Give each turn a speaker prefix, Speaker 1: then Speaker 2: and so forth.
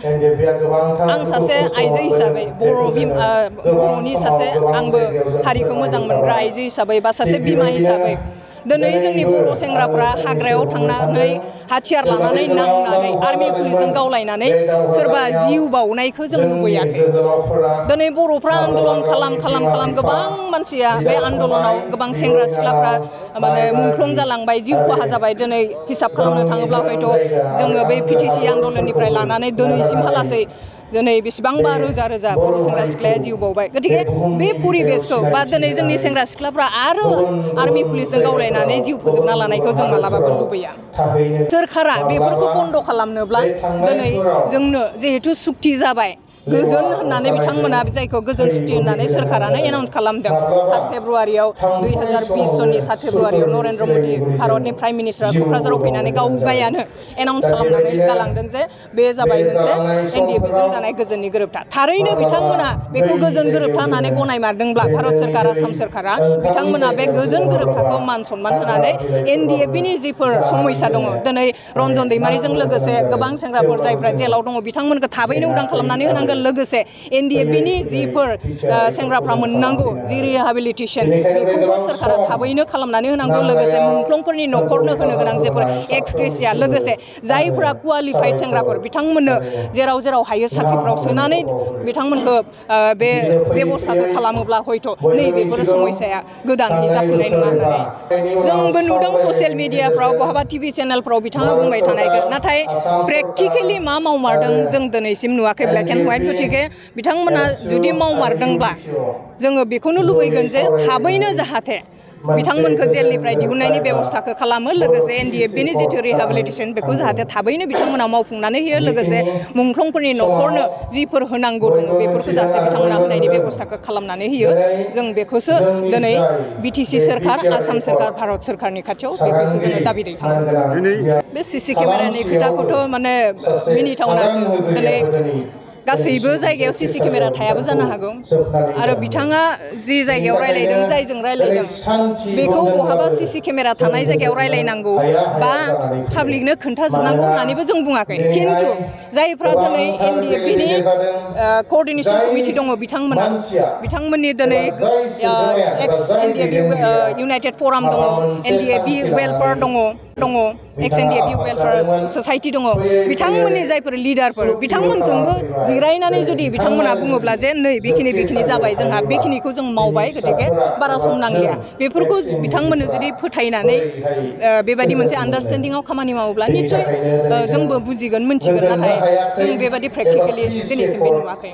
Speaker 1: आं सासे आइजो हिसाबै बर'नि सासे आंबो हारिखौ मोजां मोनग्रा आइजो हिसाबै बा सासे बिमा हिसाबै दिनै जोंनि बर' सेंग्राफ्रा हाग्रायाव थांनानै हाथियार लानानै नांनानै आर्मि पुलिसजों गावलायनानै सोरबा जिउ बावनायखौ जों लुबैयाखै। दिनै बर'फ्रा आन्दलन खालाम गोबां मानसिया बे आन्दलनाव गोबां सेंग्रा सिख्लाफ्रा माने मुंख्लं जालांबाय, जिउ खहा जाबाय। दिनै हिसाब खालामनो थाङोब्ला हयथ' जोङो बै PTC आन्दलननिफ्राय लानानै दिनैसिमहालासै दिनै बेसेबांबा रोजा रोजा बर' सेंग्रा सिख्लाया जिउ बावबाय। गतिके बे परिबेसखौ बा दिनै जोंनि सेंग्रा सिख्लाफ्रा आरो आर्मि पुलिसजों गावलायनानै जिउ फोजोबना लानायखौ जों मालाबाबो लुबैया। सोरखारा बेफोरखौ बन्द' खालामनोब्ला दिनै जोंनो जिहेतु सुक्ति जाबाय, गोजोन होननानै बिथांमोना जायखौ गोजोन सुक्ति होननानै सोरखारानो एनाउन्स खालामदों 7 फेब्रुआरियाव 2020 सननि 7 फेब्रुआरियाव नरेन्द्र मोदी भारतनि प्राइम मिनिस्टारा क'क्राझाराव फैनानै गावगायानो एनाउन्स खालामनानै गालांदों जे बे जाबाय मोनसे NDFजों जानाय गोजोननि गोरोबथा। थारैनो बिथांमोना बेखौ गोजोन गोरोबथा होननानै गनायमारदोंब्ला भारत सोरखार, आसाम सोरखारा बिथांमोना बे गोजोन गोरोबथाखौ मान सनमान होनानै NDFनि जिफोर समयसा दङ, दिनै रन्जन दैमारिजों लोगोसे गोबां सेंग्राफोर जायफ्रा जेलाव दङ बिथांमोनखौ थाबैनो उदां खालामनानै होनांगोन। लोगोसे NDFनि जिफोर सेंग्राफ्रा मोननांगौ जि रिहेबिलिटेसन बेखौबो सोरखारा थाबैनो खालामनानै होनांगौ। लोगोसे मुंख्लंफोरनि न'खरनो होनो गोनां जेफोर एक्स ग्रेसिया, लोगोसे जायफ्रा क्वालिफाइड सेंग्राफोर बिथांमोननो जेराव जेराव हायो साख्रिफ्राव सोनानै बिथांमोनखौ बे बेबस्थाखौ खालामोब्ला हयथ' नैबेफोर समयसाया गोदानै जाफिननाय नङा होननानै जोंबो नुदों ससियेल मिडियाफ्राव, बहाबा TV चेनेलफ्राव बिथाङा बुंबाय थानायखौ। नाथाय प्रेक्टिकेलि मा मावमारदों जों दिनैसिम नुवाखै ब्लेक एन्ड व्हाइट। गतिके बिथांमोना जुदि मावमारदोंब्ला जोङो बेखौनो लुबैगोन जे थाबैनो जाहाथे बिथांमोनखौ जेलनिफ्राय दिहुननायनि बेबस्थाखौ खालामो। लोगोसे NDFनि जिथु रिहेबिलिटेसन बेखौ जाहाथे थाबैनो बिथांमोना मावफुंनानै होयो। लोगोसे मुंख्लंफोरनि न'खरनो जिफोर होनांगौ दङ बेफोरखौ जाहाथे बिथांमोना होनायनि बेबस्थाखौ खालामनानै होयो। जों बेखौसो दिनै BTC सोरखार, आसाम सोरखार, भारत सोरखारनि खाथियाव बेखौसो जोङो दाबि दैखाङो। बे CC केमेरानि खोथाखौथ' माने मिनिथावनासो। दिनै गासैबो जायगायाव CC केमेरा थायाबो जानो हागौ आरो बिथाङा जि जायगायाव रायलायदों, जायजों रायलायदों बेखौ बहाबा CC केमेरा थानाय जायगायाव रायलायनांगौ बा पाब्लिकनो खोन्थाजोबनांगौ होननानैबो जों बुङाखै। खिन्थु जायफ्रा दिनै NDFनि क'अर्डिनेसन कमिटि दङ बिथांमोननि दिनै एक्स NDF इउनाइटेड फराम दङ, NDFबि वेलफेयार दङ, एक्स NDFबि वेलफेयार ससाइटि दङ, बिथांमोननि जायफोर लिडारफोर बिथांमोनजोंबो जिरायनानै जुदि बिथांमोना बुङोब्ला जे नै बेखिनि जाबाय, जोंहा बेखिनिखौ जों मावबाय, गतिके बारा सम नांलिया, बेफोरखौ बिथांमोननो जुदि फोथायनानै बेबायदि मोनसे आन्डारस्टेन्डिंआव खामानि मावोब्ला निस्सय जोंबो बुजिगोन, मोनथिगोन। नाथाय जों बेबायदि प्रेक्टिकेलि दिनैसिम बे नुवाखै।